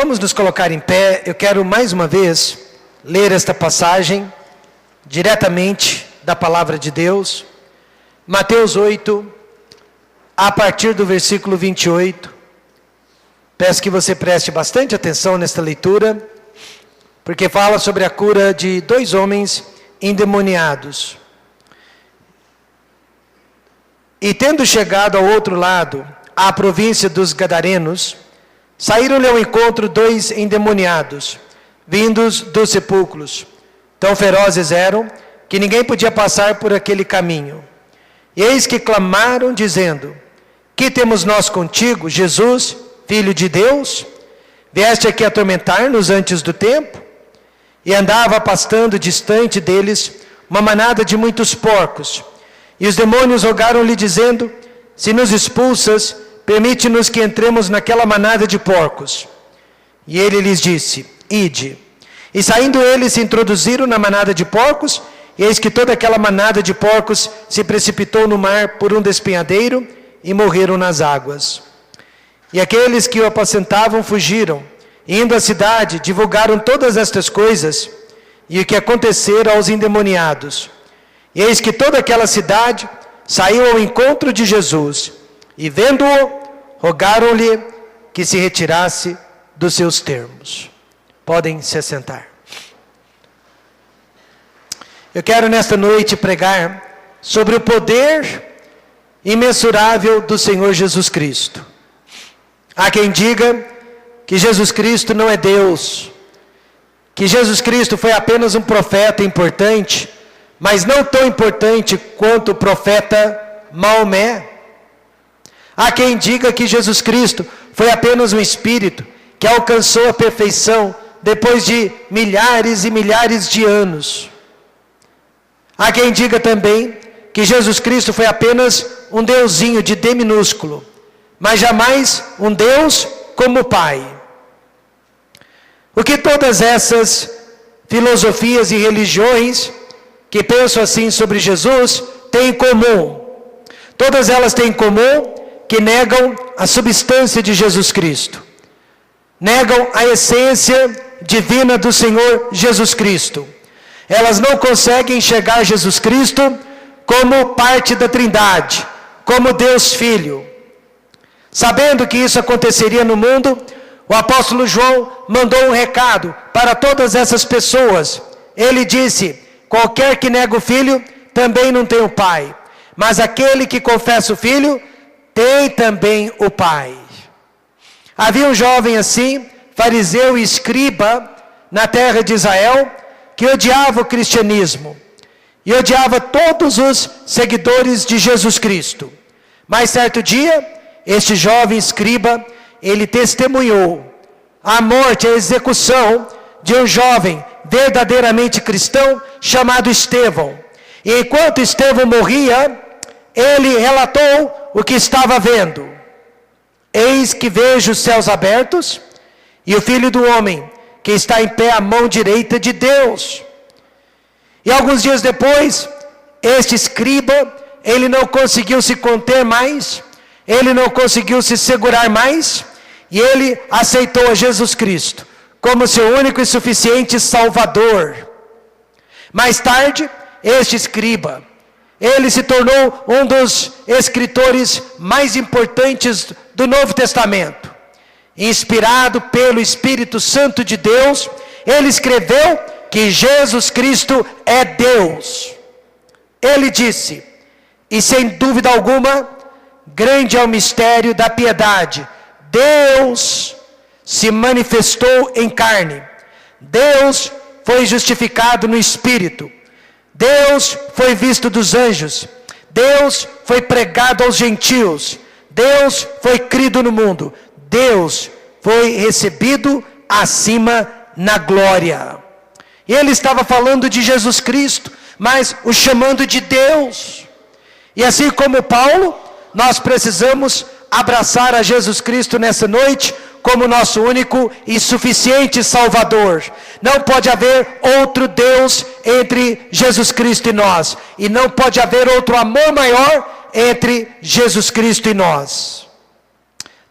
Vamos nos colocar em pé. Eu quero mais uma vez ler esta passagem diretamente da palavra de Deus. Mateus 8, a partir do versículo 28. Peço que você preste bastante atenção nesta leitura, porque fala sobre a cura de 2 homens endemoniados. E tendo chegado ao outro lado, à província dos Gadarenos, saíram-lhe ao encontro 2 endemoniados, vindos dos sepulcros. Tão ferozes eram, que ninguém podia passar por aquele caminho. E eis que clamaram, dizendo: que temos nós contigo, Jesus, Filho de Deus? Vieste aqui atormentar-nos antes do tempo? E andava pastando distante deles uma manada de muitos porcos. E os demônios rogaram-lhe, dizendo: se nos expulsas, permite-nos que entremos naquela manada de porcos. E ele lhes disse: ide. E saindo eles, se introduziram na manada de porcos, e eis que toda aquela manada de porcos se precipitou no mar por um despenhadeiro, e morreram nas águas. E aqueles que o apacentavam fugiram, e indo à cidade, divulgaram todas estas coisas, e o que acontecera aos endemoniados. E eis que toda aquela cidade saiu ao encontro de Jesus, e vendo-o, rogaram-lhe que se retirasse dos seus termos. Podem se assentar. Eu quero nesta noite pregar sobre o poder imensurável do Senhor Jesus Cristo. Há quem diga que Jesus Cristo não é Deus, que Jesus Cristo foi apenas um profeta importante, mas não tão importante quanto o profeta Maomé. Há quem diga que Jesus Cristo foi apenas um espírito que alcançou a perfeição depois de milhares e milhares de anos. Há quem diga também que Jesus Cristo foi apenas um deusinho de D minúsculo, mas jamais um Deus como Pai. O que todas essas filosofias e religiões que pensam assim sobre Jesus têm em comum? Todas elas têm em comum que negam a substância de Jesus Cristo, negam a essência divina do Senhor Jesus Cristo. Elas não conseguem enxergar Jesus Cristo como parte da Trindade, como Deus Filho. Sabendo que isso aconteceria no mundo, o apóstolo João mandou um recado para todas essas pessoas. Ele disse: qualquer que nega o Filho, também não tem o Pai. Mas aquele que confessa o Filho, tem também o Pai. Havia um jovem assim, fariseu e escriba, na terra de Israel, que odiava o cristianismo. E odiava todos os seguidores de Jesus Cristo. Mas certo dia, este jovem escriba, ele testemunhou a morte, a execução de um jovem verdadeiramente cristão chamado Estevão. E enquanto Estevão morria, ele relatou o que estava vendo. Eis que vejo os céus abertos e o Filho do Homem que está em pé à mão direita de Deus. E alguns dias depois, este escriba, ele não conseguiu se conter mais, ele não conseguiu se segurar mais, e ele aceitou a Jesus Cristo como seu único e suficiente Salvador. Mais tarde, este escriba, ele se tornou um dos escritores mais importantes do Novo Testamento. Inspirado pelo Espírito Santo de Deus, ele escreveu que Jesus Cristo é Deus. Ele disse: e sem dúvida alguma, grande é o mistério da piedade. Deus se manifestou em carne. Deus foi justificado no Espírito. Deus foi visto dos anjos. Deus foi pregado aos gentios. Deus foi crido no mundo. Deus foi recebido acima na glória. E ele estava falando de Jesus Cristo, mas o chamando de Deus. E assim como Paulo, nós precisamos abraçar a Jesus Cristo nessa noite como nosso único e suficiente Salvador. Não pode haver outro Deus entre Jesus Cristo e nós. E não pode haver outro amor maior entre Jesus Cristo e nós.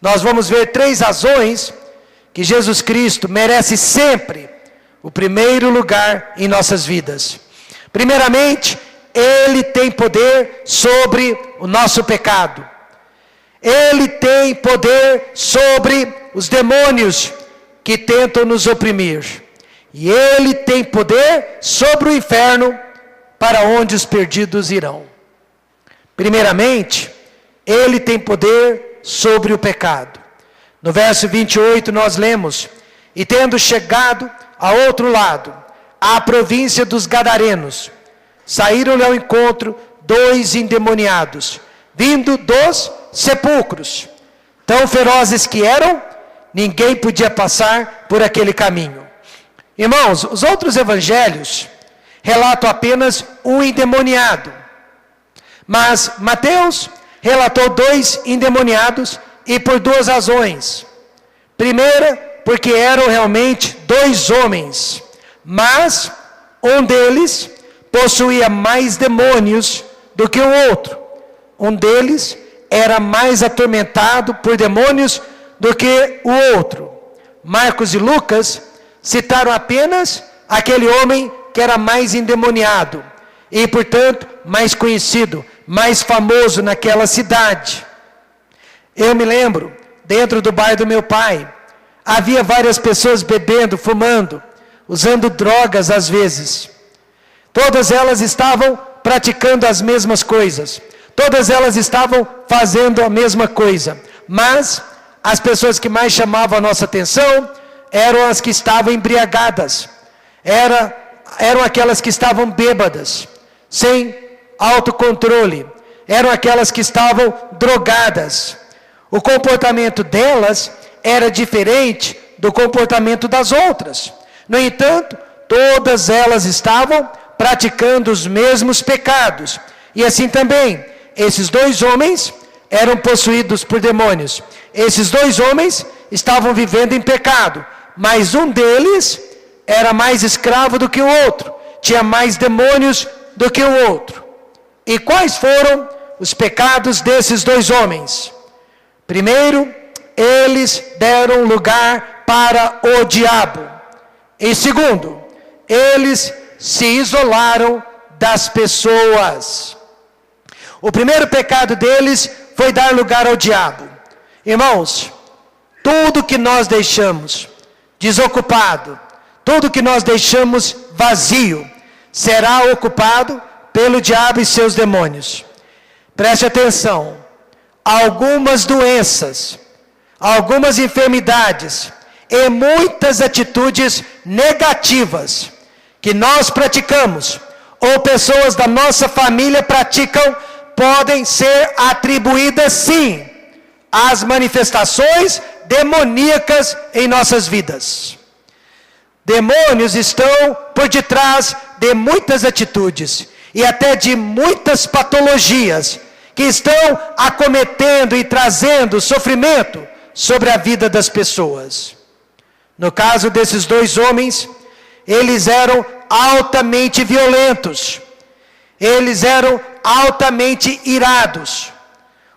Nós vamos ver 3 razões que Jesus Cristo merece sempre o primeiro lugar em nossas vidas. Primeiramente, Ele tem poder sobre o nosso pecado. Ele tem poder sobre os demônios que tentam nos oprimir. E Ele tem poder sobre o inferno, para onde os perdidos irão. Primeiramente, Ele tem poder sobre o pecado. No verso 28 nós lemos: e tendo chegado a outro lado, à província dos Gadarenos, saíram-lhe ao encontro 2 endemoniados, vindo dos sepulcros. Tão ferozes que eram, ninguém podia passar por aquele caminho. Irmãos, os outros evangelhos relatam apenas um endemoniado. Mas Mateus relatou 2 endemoniados, e por 2 razões. Primeira, porque eram realmente 2 homens, mas um deles possuía mais demônios do que o outro. Um deles era mais atormentado por demônios do que o outro. Marcos e Lucas citaram apenas aquele homem que era mais endemoniado e, portanto, mais conhecido, mais famoso naquela cidade. Eu me lembro, dentro do bairro do meu pai, havia várias pessoas bebendo, fumando, usando drogas às vezes. Todas elas estavam praticando as mesmas coisas. Todas elas estavam fazendo a mesma coisa. Mas as pessoas que mais chamavam a nossa atenção eram as que estavam embriagadas. Eram aquelas que estavam bêbadas, sem autocontrole. Eram aquelas que estavam drogadas. O comportamento delas era diferente do comportamento das outras. No entanto, todas elas estavam praticando os mesmos pecados. E assim também, esses 2 homens eram possuídos por demônios. Esses 2 homens estavam vivendo em pecado, mas um deles era mais escravo do que o outro, tinha mais demônios do que o outro. E quais foram os pecados desses 2 homens? Primeiro, eles deram lugar para o diabo. E segundo, eles se isolaram das pessoas. O primeiro pecado deles foi dar lugar ao diabo. Irmãos, tudo que nós deixamos desocupado, tudo que nós deixamos vazio, será ocupado pelo diabo e seus demônios. Preste atenção. Algumas doenças, algumas enfermidades e muitas atitudes negativas que nós praticamos, ou pessoas da nossa família praticam, podem ser atribuídas sim às manifestações demoníacas em nossas vidas. Demônios estão por detrás de muitas atitudes e até de muitas patologias que estão acometendo e trazendo sofrimento sobre a vida das pessoas. No caso desses 2 homens, eles eram altamente violentos. Eles eram altamente irados.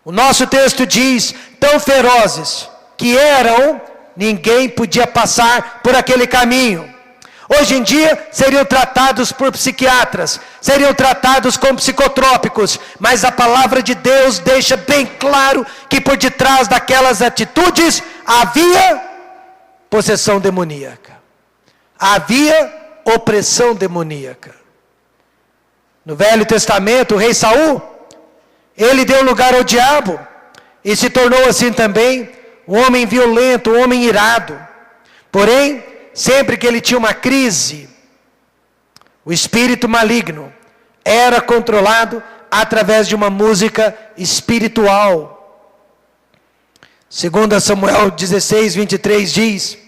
O nosso texto diz, tão ferozes que eram, ninguém podia passar por aquele caminho. Hoje em dia, seriam tratados por psiquiatras, seriam tratados com psicotrópicos, mas a palavra de Deus deixa bem claro que por detrás daquelas atitudes havia possessão demoníaca. Havia opressão demoníaca. No Velho Testamento, o rei Saul, ele deu lugar ao diabo e se tornou assim também um homem violento, um homem irado. Porém, sempre que ele tinha uma crise, o espírito maligno era controlado através de uma música espiritual. 2 Samuel 16, 23 diz,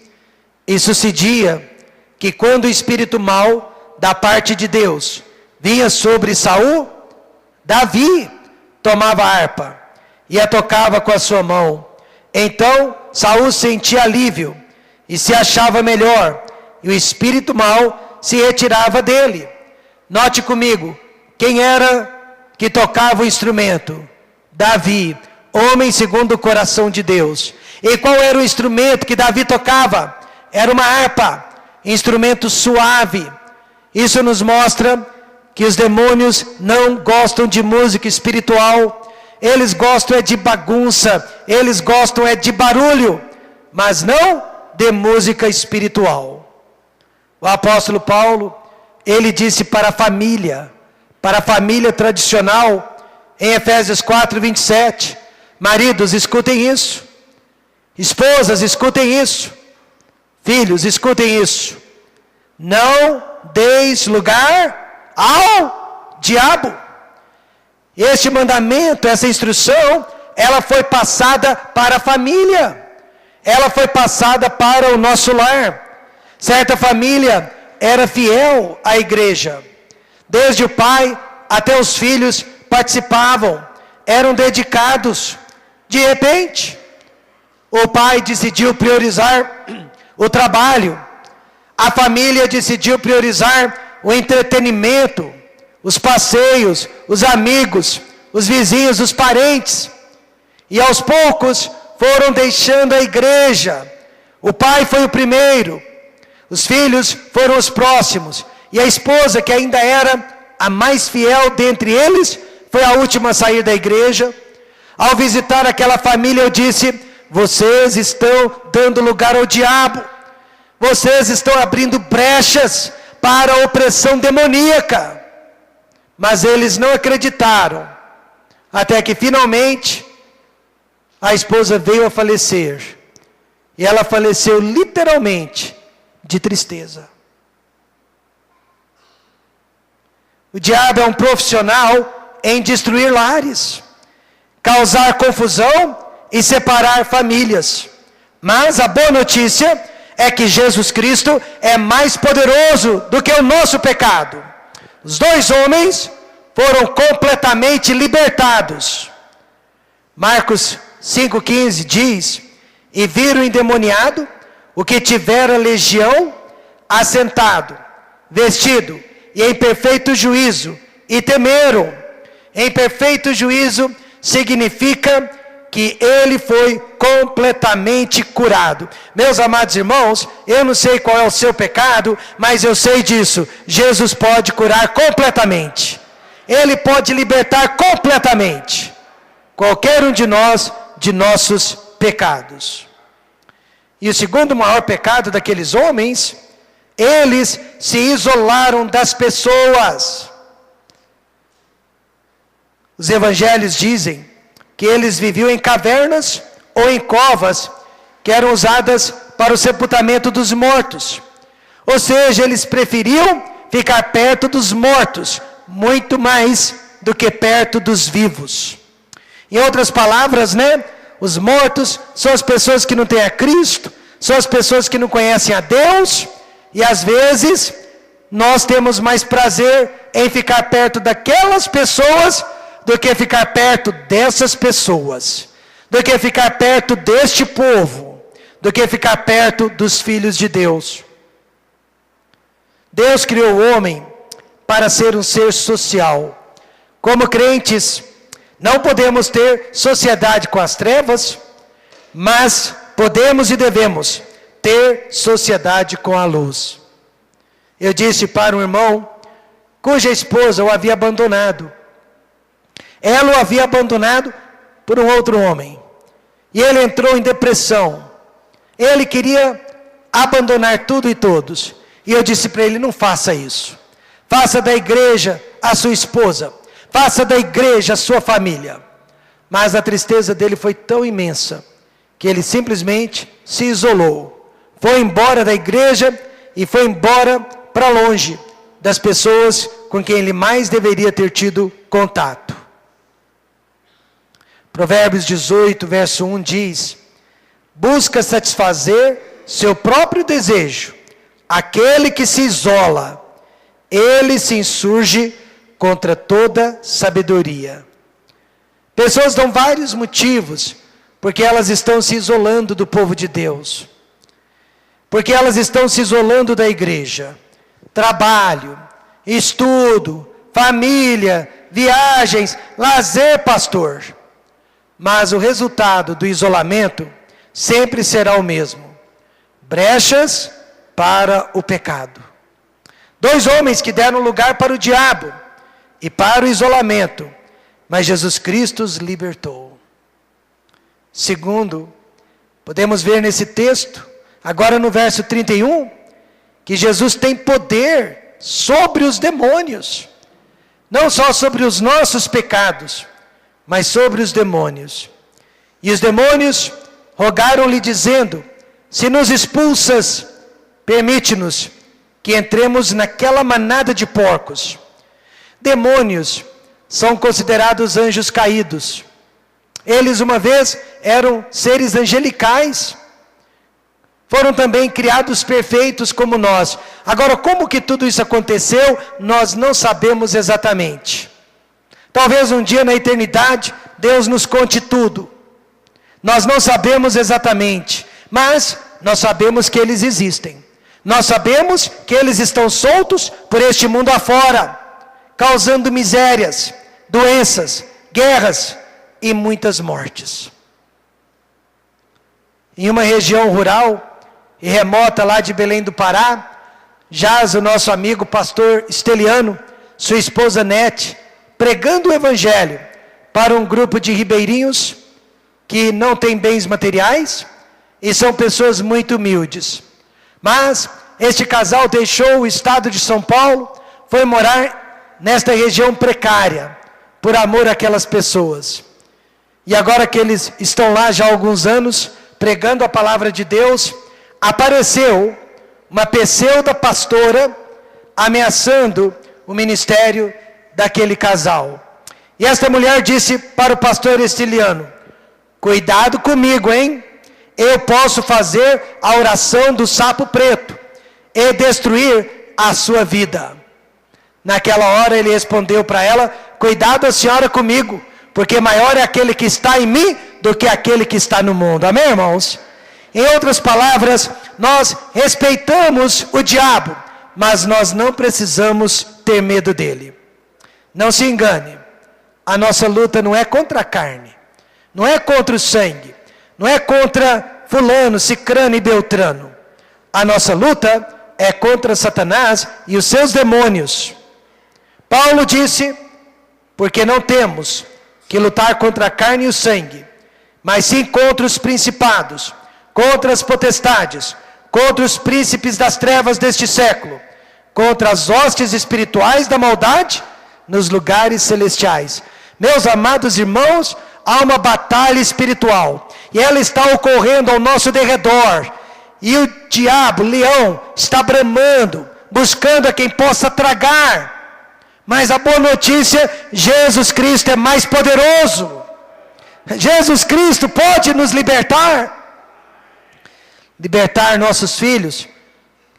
e sucedia que quando o espírito mau da parte de Deus vinha sobre Saul, Davi tomava a harpa e a tocava com a sua mão. Então Saul sentia alívio e se achava melhor, e o espírito mau se retirava dele. Note comigo, quem era que tocava o instrumento? Davi, homem segundo o coração de Deus. E qual era o instrumento que Davi tocava? Era uma harpa, instrumento suave. Isso nos mostra que os demônios não gostam de música espiritual. Eles gostam de bagunça, eles gostam de barulho, mas não de música espiritual. O apóstolo Paulo, ele disse para a família tradicional, em Efésios 4:27, maridos, escutem isso, esposas, escutem isso, filhos, escutem isso, não deis lugar ao diabo. Este mandamento, essa instrução, ela foi passada para a família, ela foi passada para o nosso lar. Certa família era fiel à igreja, desde o pai até os filhos participavam, eram dedicados. De repente, o pai decidiu priorizar o trabalho, a família decidiu priorizar o entretenimento, os passeios, os amigos, os vizinhos, os parentes. E aos poucos foram deixando a igreja. O pai foi o primeiro, os filhos foram os próximos. E a esposa, que ainda era a mais fiel dentre eles, foi a última a sair da igreja. Ao visitar aquela família, eu disse: vocês estão dando lugar ao diabo. Vocês estão abrindo brechas para a opressão demoníaca. Mas eles não acreditaram, até que finalmente a esposa veio a falecer. E ela faleceu literalmente de tristeza. O diabo é um profissional em destruir lares, causar confusão e separar famílias. Mas a boa notícia é que Jesus Cristo é mais poderoso do que o nosso pecado. Os dois homens foram completamente libertados. Marcos 5,15 diz: e viram o endemoniado, o que tivera legião, assentado, vestido e em perfeito juízo, e temeram. Em perfeito juízo significa que ele foi completamente curado. Meus amados irmãos, eu não sei qual é o seu pecado, mas eu sei disso: Jesus pode curar completamente. Ele pode libertar completamente qualquer um de nós de nossos pecados. E o segundo maior pecado daqueles homens, eles se isolaram das pessoas. Os evangelhos dizem que eles viviam em cavernas ou em covas que eram usadas para o sepultamento dos mortos. Ou seja, eles preferiam ficar perto dos mortos, muito mais do que perto dos vivos. Em outras palavras, os mortos são as pessoas que não têm a Cristo, são as pessoas que não conhecem a Deus, e às vezes nós temos mais prazer em ficar perto daquelas pessoas do que ficar perto dessas pessoas, do que ficar perto deste povo, do que ficar perto dos filhos de Deus. Deus criou o homem para ser um ser social. Como crentes, não podemos ter sociedade com as trevas, mas podemos e devemos ter sociedade com a luz. Eu disse para um irmão cuja esposa o havia abandonado. Ela o havia abandonado por um outro homem. E ele entrou em depressão. Ele queria abandonar tudo e todos. E eu disse para ele: não faça isso. Faça da igreja a sua esposa. Faça da igreja a sua família. Mas a tristeza dele foi tão imensa que ele simplesmente se isolou. Foi embora da igreja e foi embora para longe das pessoas com quem ele mais deveria ter tido contato. Provérbios 18, verso 1 diz: busca satisfazer seu próprio desejo. Aquele que se isola, ele se insurge contra toda sabedoria. Pessoas dão vários motivos porque elas estão se isolando do povo de Deus. Porque elas estão se isolando da igreja. Trabalho, estudo, família, viagens, lazer, pastor. Mas o resultado do isolamento sempre será o mesmo: brechas para o pecado. 2 homens que deram lugar para o diabo e para o isolamento, mas Jesus Cristo os libertou. Segundo, podemos ver nesse texto, agora no verso 31, que Jesus tem poder sobre os demônios. Não só sobre os nossos pecados, mas sobre os demônios. E os demônios rogaram-lhe dizendo: se nos expulsas, permite-nos que entremos naquela manada de porcos. Demônios são considerados anjos caídos. Eles uma vez eram seres angelicais. Foram também criados perfeitos como nós. Agora, como que tudo isso aconteceu, nós não sabemos exatamente. Talvez um dia na eternidade, Deus nos conte tudo. Nós não sabemos exatamente, mas nós sabemos que eles existem. Nós sabemos que eles estão soltos por este mundo afora, causando misérias, doenças, guerras e muitas mortes. Em uma região rural e remota lá de Belém do Pará, jaz o nosso amigo pastor Esteliano, sua esposa Nete, pregando o evangelho para um grupo de ribeirinhos que não têm bens materiais e são pessoas muito humildes. Mas este casal deixou o estado de São Paulo, foi morar nesta região precária, por amor àquelas pessoas. E agora que eles estão lá já há alguns anos, pregando a palavra de Deus, apareceu uma pseudo pastora ameaçando o ministério daquele casal. E esta mulher disse para o pastor Esteliano: cuidado comigo, hein? Eu posso fazer a oração do sapo preto e destruir a sua vida. Naquela hora ele respondeu para ela: cuidado a senhora comigo, porque maior é aquele que está em mim do que aquele que está no mundo. Amém, irmãos? Em outras palavras, nós respeitamos o diabo, mas nós não precisamos ter medo dele. Não se engane, a nossa luta não é contra a carne, não é contra o sangue, não é contra fulano, cicrano e beltrano. A nossa luta é contra Satanás e os seus demônios. Paulo disse: porque não temos que lutar contra a carne e o sangue, mas sim contra os principados, contra as potestades, contra os príncipes das trevas deste século, contra as hostes espirituais da maldade nos lugares celestiais. Meus amados irmãos, há uma batalha espiritual, e ela está ocorrendo ao nosso derredor, e o diabo, leão, está bramando, buscando a quem possa tragar. Mas a boa notícia: Jesus Cristo é mais poderoso. Jesus Cristo pode nos libertar. Libertar nossos filhos,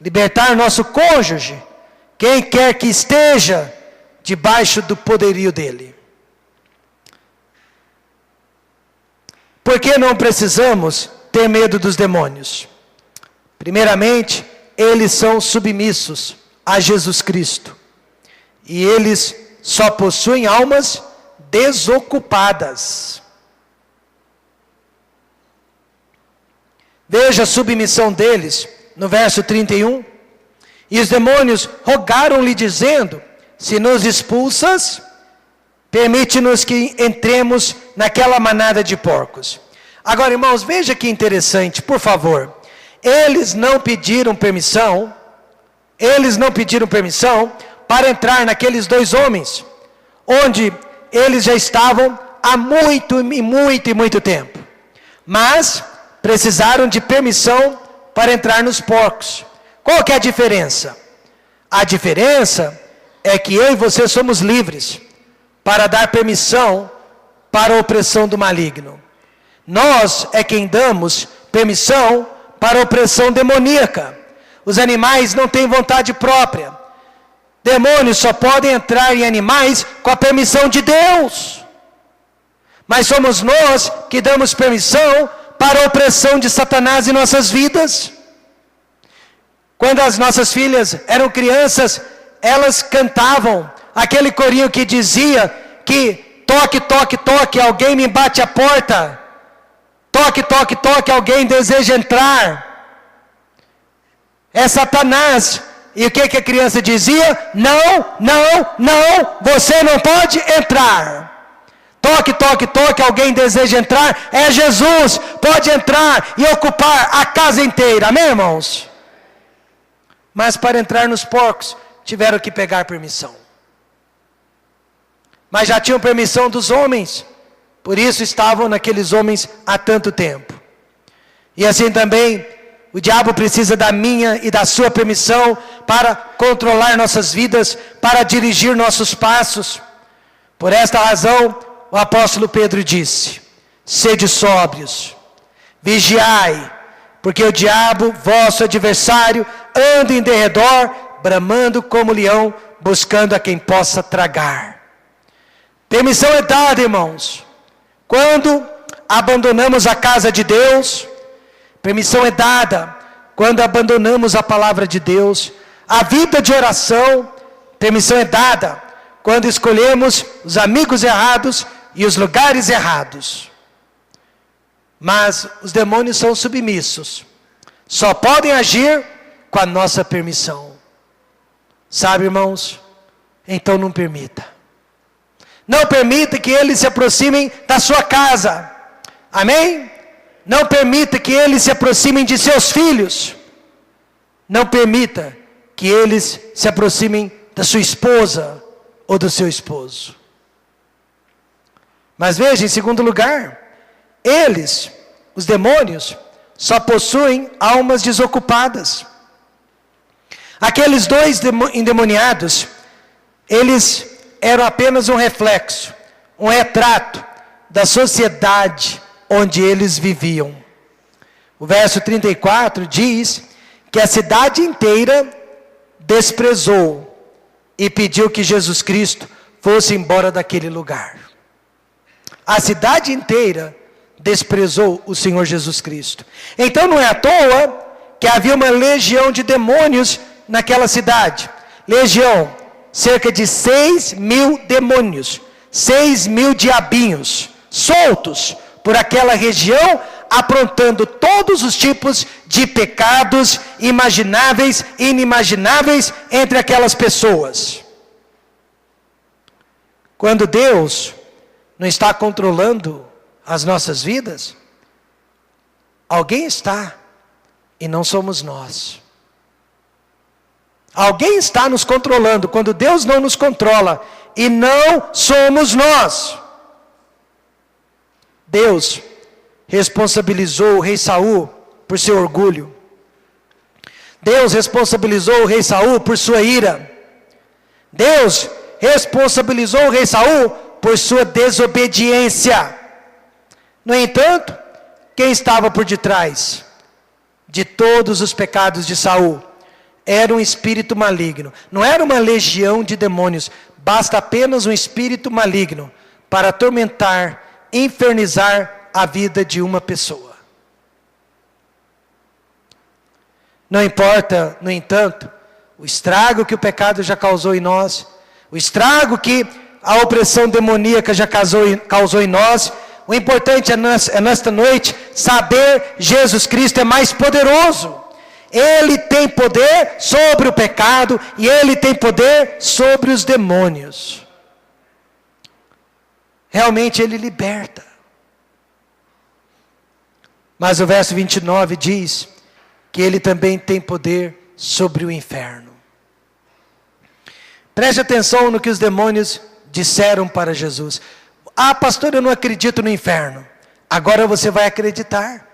libertar nosso cônjuge, quem quer que esteja debaixo do poderio dele. Por que não precisamos ter medo dos demônios? Primeiramente, eles são submissos a Jesus Cristo. E eles só possuem almas desocupadas. Veja a submissão deles no verso 31. E os demônios rogaram-lhe dizendo: se nos expulsas, permite-nos que entremos naquela manada de porcos. Agora, irmãos, veja que interessante, por favor. Eles não pediram permissão para entrar naqueles 2 homens, onde eles já estavam há muito tempo. Mas precisaram de permissão para entrar nos porcos. Qual que é a diferença? A diferença é que eu e você somos livres para dar permissão para a opressão do maligno. Nós é quem damos permissão para a opressão demoníaca. Os animais não têm vontade própria. Demônios só podem entrar em animais com a permissão de Deus. Mas somos nós que damos permissão para a opressão de Satanás em nossas vidas. Quando as nossas filhas eram crianças, elas cantavam aquele corinho que dizia que toque, toque, toque, alguém me bate a porta. Toque, toque, toque, alguém deseja entrar. É Satanás. E o que a criança dizia? Não, não, não, você não pode entrar. Toque, toque, toque, alguém deseja entrar. É Jesus, pode entrar e ocupar a casa inteira. Amém, irmãos? Mas para entrar nos porcos, tiveram que pegar permissão. Mas já tinham permissão dos homens. Por isso estavam naqueles homens há tanto tempo. E assim também, o diabo precisa da minha e da sua permissão para controlar nossas vidas, para dirigir nossos passos. Por esta razão, o apóstolo Pedro disse: sede sóbrios, vigiai, porque o diabo, vosso adversário, anda em derredor, bramando como leão, buscando a quem possa tragar. Permissão é dada, irmãos, quando abandonamos a casa de Deus. Permissão é dada quando abandonamos a palavra de Deus, a vida de oração. Permissão é dada quando escolhemos os amigos errados e os lugares errados. Mas os demônios são submissos, só podem agir com a nossa permissão. Sabe, irmãos? Então não permita. Não permita que eles se aproximem da sua casa. Amém? Não permita que eles se aproximem de seus filhos. Não permita que eles se aproximem da sua esposa ou do seu esposo. Mas veja, em segundo lugar, eles, os demônios, só possuem almas desocupadas. Aqueles dois endemoniados, eles eram apenas um reflexo, um retrato da sociedade onde eles viviam. O verso 34 diz que a cidade inteira desprezou e pediu que Jesus Cristo fosse embora daquele lugar. A cidade inteira desprezou o Senhor Jesus Cristo. Então não é à toa que havia uma legião de demônios naquela cidade. Legião, cerca de 6.000 demônios, 6.000 diabinhos, soltos por aquela região, aprontando todos os tipos de pecados imagináveis e inimagináveis entre aquelas pessoas. Quando Deus não está controlando as nossas vidas, alguém está, e não somos nós. Alguém está nos controlando, quando Deus não nos controla, e não somos nós. Deus responsabilizou o rei Saul por seu orgulho. Deus responsabilizou o rei Saul por sua ira. Deus responsabilizou o rei Saul por sua desobediência. No entanto, quem estava por detrás de todos os pecados de Saul? Era um espírito maligno. Não era uma legião de demônios. Basta apenas um espírito maligno para atormentar, infernizar a vida de uma pessoa. Não importa, no entanto, o estrago que o pecado já causou em nós, o estrago que a opressão demoníaca já causou em nós. O importante é nesta noite saber: Jesus Cristo é mais poderoso. Ele tem poder sobre o pecado e Ele tem poder sobre os demônios. Realmente Ele liberta. Mas o verso 29 diz que Ele também tem poder sobre o inferno. Preste atenção no que os demônios disseram para Jesus. Ah, pastor, eu não acredito no inferno. Agora você vai acreditar.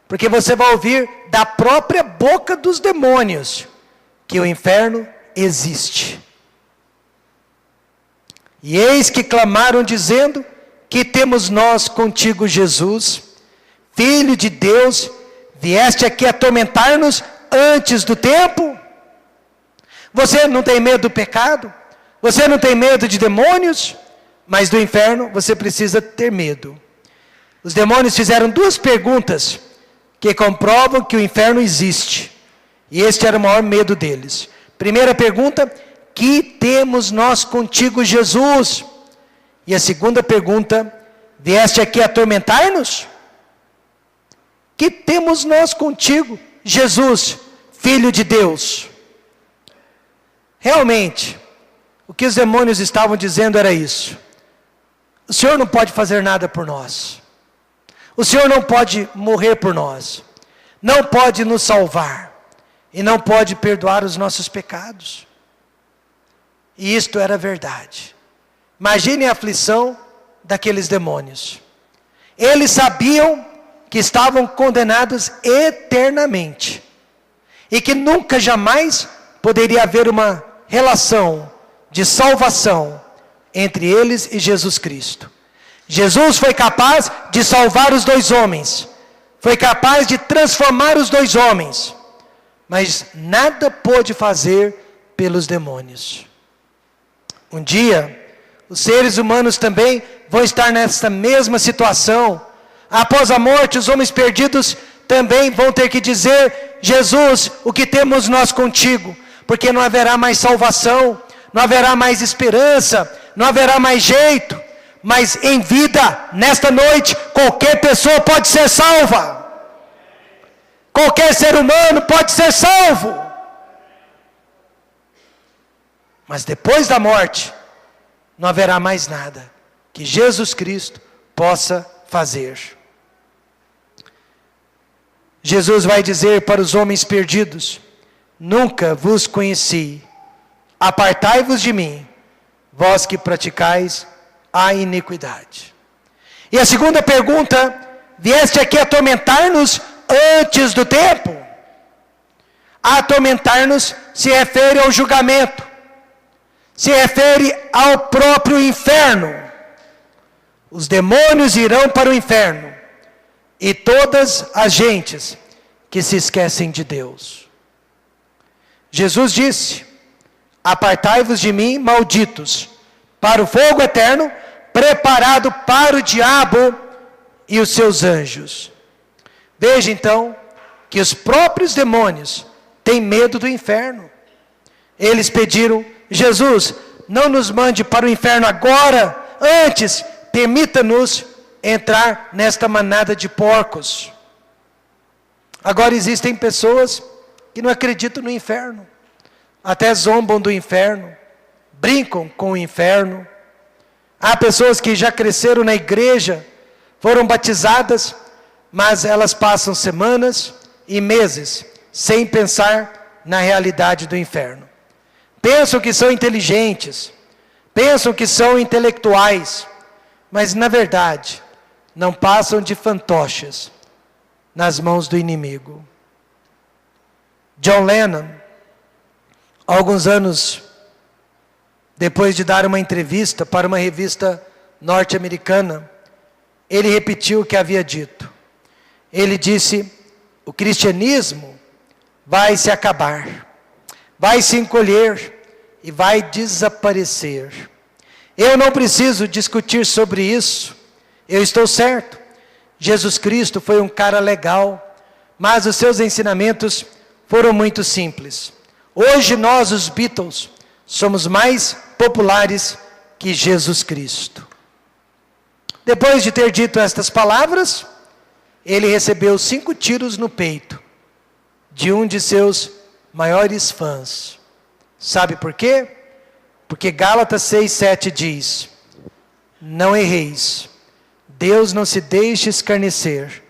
Porque você vai ouvir da própria boca dos demônios que o inferno existe. E eis que clamaram dizendo: que temos nós contigo, Jesus, Filho de Deus, vieste aqui atormentar-nos antes do tempo? Você não tem medo do pecado? Você não tem medo de demônios? Mas do inferno você precisa ter medo. Os demônios fizeram duas perguntas que comprovam que o inferno existe. E este era o maior medo deles. Primeira pergunta: que temos nós contigo, Jesus? E a segunda pergunta: vieste aqui atormentar-nos? que temos nós contigo, Jesus, Filho de Deus? Realmente, o que os demônios estavam dizendo era isso: o Senhor não pode fazer nada por nós, o Senhor não pode morrer por nós, não pode nos salvar, e não pode perdoar os nossos pecados. E isto era verdade. Imagine a aflição daqueles demônios. Eles sabiam que estavam condenados eternamente, e que nunca jamais poderia haver uma relação de salvação entre eles e Jesus Cristo. Jesus foi capaz de salvar os dois homens, foi capaz de transformar os dois homens, mas nada pôde fazer pelos demônios. Um dia, os seres humanos também vão estar nessa mesma situação. Após a morte, os homens perdidos também vão ter que dizer: Jesus, o que temos nós contigo? Porque não haverá mais salvação, não haverá mais esperança, não haverá mais jeito. Mas em vida, nesta noite, qualquer pessoa pode ser salva. Qualquer ser humano pode ser salvo. Mas depois da morte, não haverá mais nada que Jesus Cristo possa fazer. Jesus vai dizer para os homens perdidos: nunca vos conheci, apartai-vos de mim, vós que praticais a iniquidade. E a segunda pergunta: vieste aqui atormentar-nos antes do tempo? Atormentar-nos se refere ao julgamento, se refere ao próprio inferno. Os demônios irão para o inferno, e todas as gentes que se esquecem de Deus. Jesus disse: apartai-vos de mim, malditos, para o fogo eterno, preparado para o diabo e os seus anjos. Veja então, que os próprios demônios têm medo do inferno. Eles pediram: Jesus, não nos mande para o inferno agora, antes, permita-nos entrar nesta manada de porcos. Agora existem pessoas que não acreditam no inferno, até zombam do inferno, brincam com o inferno. Há pessoas que já cresceram na igreja, foram batizadas, mas elas passam semanas e meses sem pensar na realidade do inferno. Pensam que são inteligentes, pensam que são intelectuais, mas na verdade não passam de fantoches nas mãos do inimigo. John Lennon, alguns anos depois de dar uma entrevista para uma revista norte-americana, ele repetiu o que havia dito. Ele disse: o cristianismo vai se acabar, vai se encolher e vai desaparecer. Eu não preciso discutir sobre isso, eu estou certo. Jesus Cristo foi um cara legal, mas os seus ensinamentos foram muito simples. Hoje nós, os Beatles, somos mais populares que Jesus Cristo. Depois de ter dito estas palavras, ele recebeu 5 tiros no peito de um de seus maiores fãs. Sabe por quê? Porque Gálatas 6:7 diz: não erreis, Deus não se deixe escarnecer,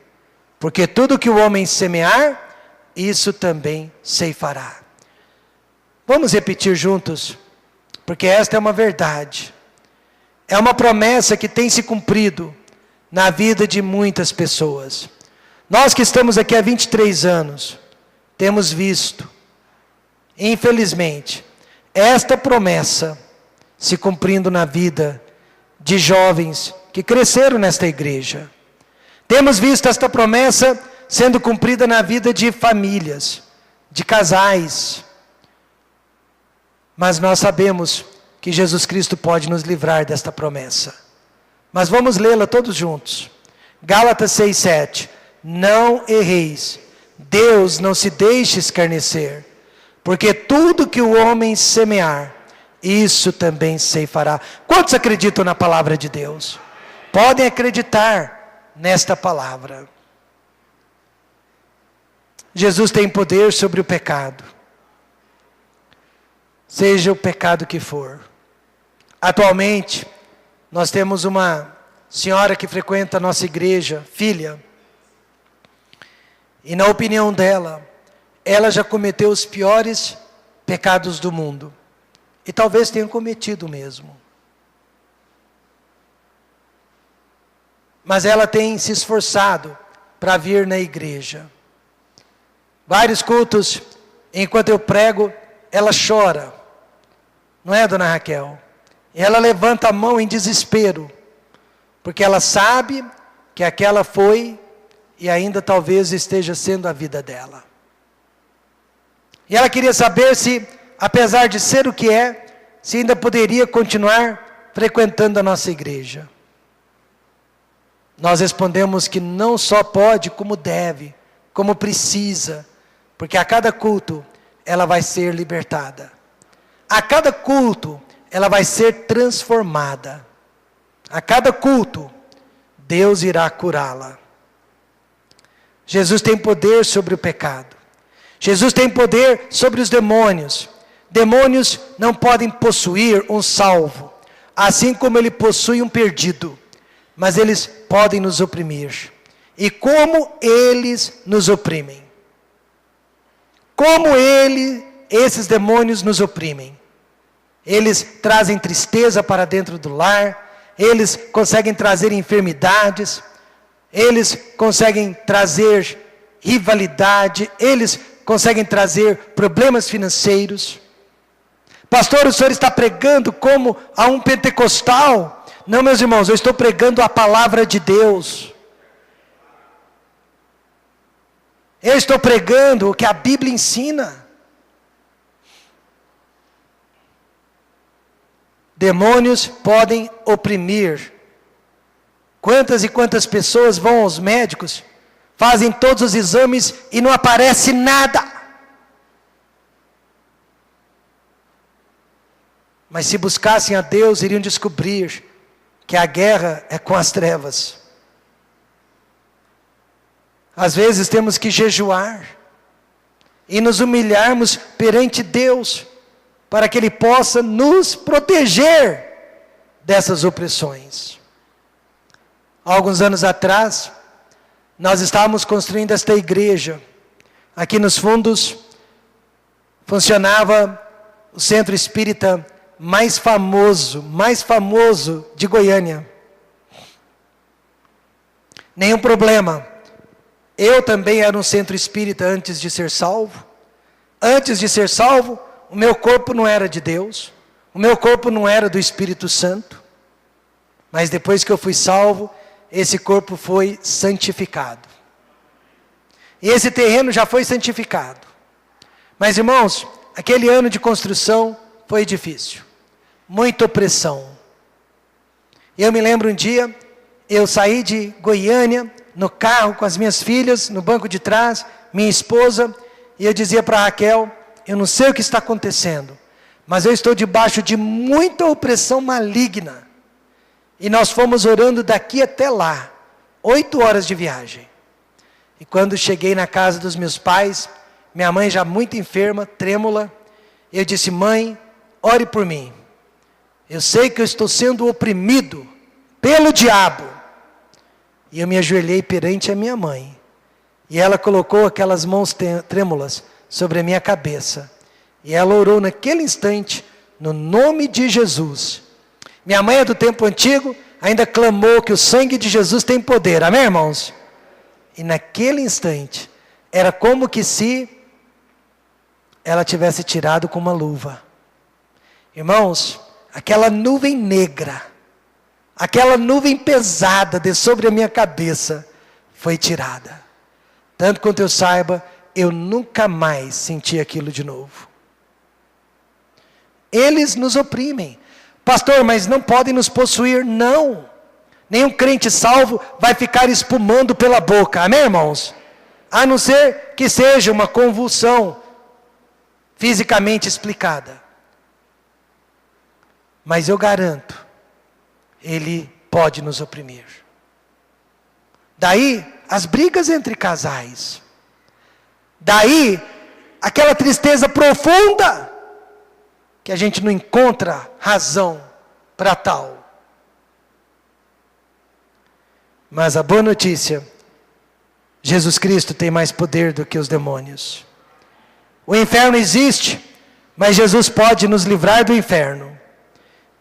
porque tudo que o homem semear, isso também ceifará. Vamos repetir juntos, porque esta é uma verdade, é uma promessa que tem se cumprido na vida de muitas pessoas. Nós que estamos aqui há 23 anos, temos visto, infelizmente, esta promessa se cumprindo na vida de jovens que cresceram nesta igreja. Temos visto esta promessa sendo cumprida na vida de famílias, de casais. Mas nós sabemos que Jesus Cristo pode nos livrar desta promessa. Mas vamos lê-la todos juntos. Gálatas 6:7. Não erreis, Deus não se deixe escarnecer, porque tudo que o homem semear, isso também ceifará. Quantos acreditam na palavra de Deus? Podem acreditar nesta palavra. Jesus tem poder sobre o pecado. Seja o pecado que for. Atualmente, nós temos uma senhora que frequenta a nossa igreja, filha. E na opinião dela, ela já cometeu os piores pecados do mundo. E talvez tenha cometido mesmo. Mas ela tem se esforçado para vir na igreja. Vários cultos, enquanto eu prego, ela chora. Não é, dona Raquel? E ela levanta a mão em desespero. Porque ela sabe que aquela foi e ainda talvez esteja sendo a vida dela. E ela queria saber se, apesar de ser o que é, se ainda poderia continuar frequentando a nossa igreja. Nós respondemos que não só pode, como deve, como precisa, porque a cada culto ela vai ser libertada. A cada culto ela vai ser transformada. A cada culto Deus irá curá-la. Jesus tem poder sobre o pecado. Jesus tem poder sobre os demônios. Demônios não podem possuir um salvo, assim como ele possui um perdido. Mas eles podem nos oprimir. E como eles nos oprimem? Como esses demônios nos oprimem? Eles trazem tristeza para dentro do lar. Eles conseguem trazer enfermidades. Eles conseguem trazer rivalidade. Eles conseguem trazer problemas financeiros. Pastor, o senhor está pregando como a um pentecostal? Não, meus irmãos, eu estou pregando a palavra de Deus. Eu estou pregando o que a Bíblia ensina. Demônios podem oprimir. Quantas e quantas pessoas vão aos médicos, fazem todos os exames e não aparece nada. Mas se buscassem a Deus, iriam descobrir que a guerra é com as trevas. Às vezes temos que jejuar e nos humilharmos perante Deus, para que Ele possa nos proteger dessas opressões. Há alguns anos atrás, nós estávamos construindo esta igreja. Aqui nos fundos, funcionava o centro espírita mais famoso de Goiânia. Nenhum problema. Eu também era um centro espírita antes de ser salvo. Antes de ser salvo, o meu corpo não era de Deus. O meu corpo não era do Espírito Santo. Mas depois que eu fui salvo, esse corpo foi santificado. E esse terreno já foi santificado. Mas irmãos, aquele ano de construção foi difícil. Muita opressão. Eu me lembro um dia, eu saí de Goiânia, no carro com as minhas filhas, no banco de trás, minha esposa, e eu dizia para Raquel, eu não sei o que está acontecendo, mas eu estou debaixo de muita opressão maligna. E nós fomos orando daqui até lá, 8 horas de viagem. E quando cheguei na casa dos meus pais, minha mãe já muito enferma, trêmula, eu disse, mãe, ore por mim. Eu sei que eu estou sendo oprimido pelo diabo. E eu me ajoelhei perante a minha mãe. E ela colocou aquelas mãos trêmulas sobre a minha cabeça. E ela orou naquele instante, no nome de Jesus. Minha mãe é do tempo antigo, ainda clamou que o sangue de Jesus tem poder. Amém, irmãos? E naquele instante, era como que se ela tivesse tirado com uma luva. Irmãos, aquela nuvem negra, aquela nuvem pesada de sobre a minha cabeça, foi tirada. Tanto quanto eu saiba, eu nunca mais senti aquilo de novo. Eles nos oprimem. Pastor, mas não podem nos possuir. Não. Nenhum crente salvo vai ficar espumando pela boca. Amém, irmãos? A não ser que seja uma convulsão fisicamente explicada. Mas eu garanto, ele pode nos oprimir. Daí, as brigas entre casais. Daí, aquela tristeza profunda, que a gente não encontra razão para tal. Mas a boa notícia, Jesus Cristo tem mais poder do que os demônios. O inferno existe, mas Jesus pode nos livrar do inferno.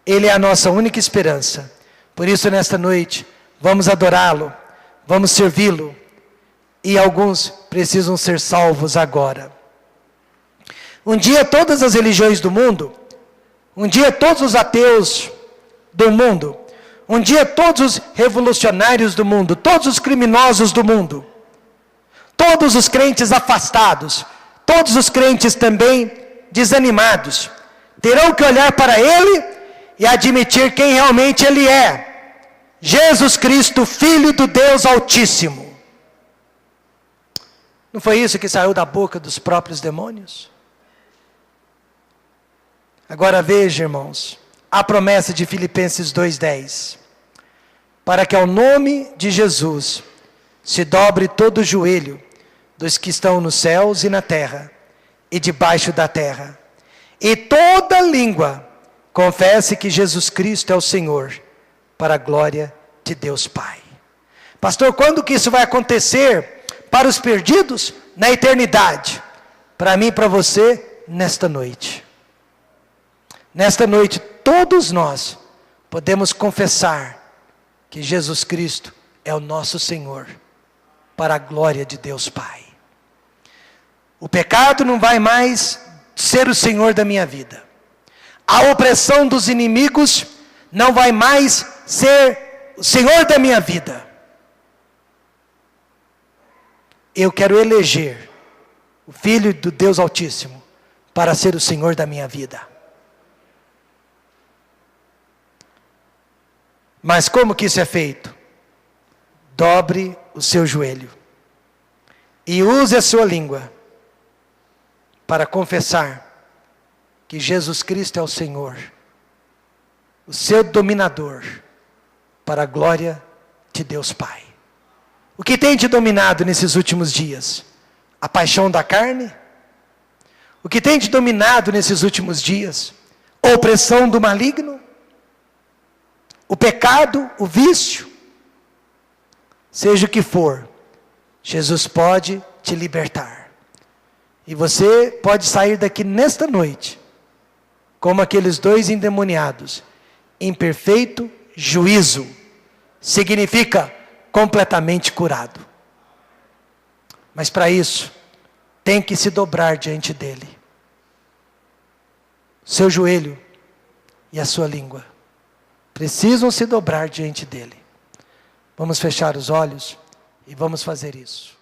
Ele é a nossa única esperança. Por isso, nesta noite, vamos adorá-lo, vamos servi-lo. E alguns precisam ser salvos agora. Um dia todas as religiões do mundo, um dia todos os ateus do mundo, um dia todos os revolucionários do mundo, todos os criminosos do mundo, todos os crentes afastados, todos os crentes também desanimados, terão que olhar para Ele e admitir quem realmente Ele é. Jesus Cristo, Filho do Deus Altíssimo. Não foi isso que saiu da boca dos próprios demônios? Agora veja, irmãos, a promessa de Filipenses 2:10. Para que ao nome de Jesus se dobre todo o joelho dos que estão nos céus e na terra e debaixo da terra, e toda língua confesse que Jesus Cristo é o Senhor, para a glória de Deus Pai. Pastor, quando que isso vai acontecer? Para os perdidos, na eternidade. Para mim e para você, nesta noite. Nesta noite, todos nós podemos confessar que Jesus Cristo é o nosso Senhor, para a glória de Deus Pai. O pecado não vai mais ser o Senhor da minha vida. A opressão dos inimigos não vai mais ser o Senhor da minha vida. Eu quero eleger o Filho do Deus Altíssimo para ser o Senhor da minha vida. Mas como que isso é feito? Dobre o seu joelho e use a sua língua para confessar que Jesus Cristo é o Senhor, o seu dominador, para a glória de Deus Pai. O que tem te dominado nesses últimos dias? A paixão da carne? O que tem te dominado nesses últimos dias? A opressão do maligno? O pecado, o vício? Seja o que for, Jesus pode te libertar. E você pode sair daqui nesta noite, como aqueles dois endemoniados, em perfeito juízo. Significa completamente curado. Mas para isso, tem que se dobrar diante dele. Seu joelho e a sua língua precisam se dobrar diante dele. Vamos fechar os olhos e vamos fazer isso.